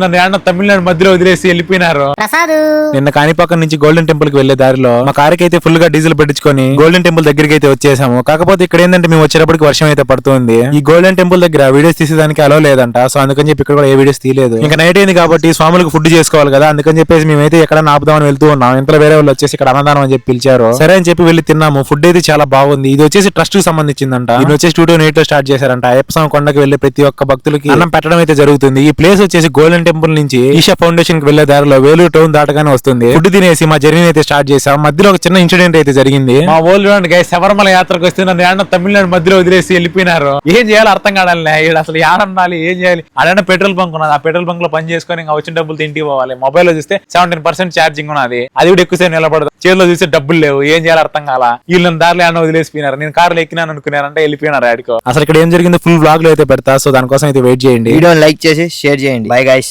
నన్ను ఏమన్నా తమిళనాడు మధ్యలో వదిలేసి వెళ్ళిపోయినారు. నిన్న కాణిపాకం నుంచి గోల్డెన్ టెంపుల్ కి వెళ్లే దారిలో మా కారుకి అయితే ఫుల్ గా డీజిల్ పెట్టించుకొని గోల్డెన్ టెంపుల్ దగ్గరికి అయితే వచ్చేసాము. కాకపోతే ఇక్కడ ఏంటంటే మేము వచ్చేటప్పటికి వర్షం అయితే పడుతుంది. ఈ గోల్డెన్ టెంపుల్ దగ్గర వీడియోస్ తీసేదానికి అలో లేదంట. సో అందుకని చెప్పి ఇక్కడ కూడా ఏ వీడియోస్ తీయలేదు. ఇంకా నైట్ అయింది కాబట్టి స్వాములకు ఫుడ్ చేసుకోవాలి కదా, అందుకని చెప్పేసి మేమైతే ఎక్కడ ఆపుదామని వెళ్తూ ఉన్నాం. ఇంట్లో వేరే వాళ్ళు వచ్చేసి ఇక్కడ అన్నదానం అని చెప్పి పిలిచారు. సరే అని చెప్పి వెళ్ళి తిన్నాము. ఫుడ్ అయితే చాలా బాగుంది. ఇది వచ్చేసి ట్రస్ట్ కి సంబంధించిందంట. ఇది వచ్చేసి 2008 లో స్టార్ట్ చేశారంట. అయ్యప్ప స్వామి కొండకి వెళ్లే ప్రతి ఒక్క భక్తులకి అన్నం పెట్టడం అయితే జరుగుతుంది. ఈ ప్లేస్ వచ్చేసి గోల్డెన్ టెంపుల్ నుంచి ఈషా ఫౌండేషన్ కి వెళ్లే దారిలో వేలూరు టౌన్ దాటగానే వస్తుంది. ఫుడ్ తినేసి మా జర్నీ అయితే స్టార్ట్ చేసాం. మధ్యలో ఒక చిన్న ఇన్సిడెంట్ అయితే జరిగింది. మా ఓల్డ్ గైస్ శబరిమల యాత్రకు వస్తే నన్ను ఏమన్నా తమిళనాడు మధ్యలో వదిలేసి వెళ్ళిపోయినారు. ఏం చేయాలి అర్థం కాడాలి. అసలు ఏడన్నాలి, ఏం చేయాలి. అడైనా పెట్రోల్ బంక్ ఉన్నది. ఆ పెట్రోల్ బంక్ లో పని చేసుకొని ఇంకా వచ్చిన డబ్బులు ఇంటికి పోవాలి. మొబైల్ లో చూస్తే 17% ఛార్జింగ్ ఉన్నది. అది కూడా ఎక్కువసేపు నిలబడదు. చేతిలో చూస్తే డబ్బులు లేవు. ఏం చేయాలి అర్థం కాల. వీళ్ళని దారిలో ఏమన్నా వదిలేసిపోయినారు. నేను కార్లో ఎక్కినాను అనుకున్నారంటే వెళ్ళిపోయినారు ఆడికో. అసలు ఇక్కడ ఏం జరిగిందో ఫుల్ వ్లాగ్ లో అయితే పెడతా. సో దానికోసం అయితే వెయిట్ చేయండి. వీడియోని లైక్ చేసి షేర్ చేయండి. Bye guys.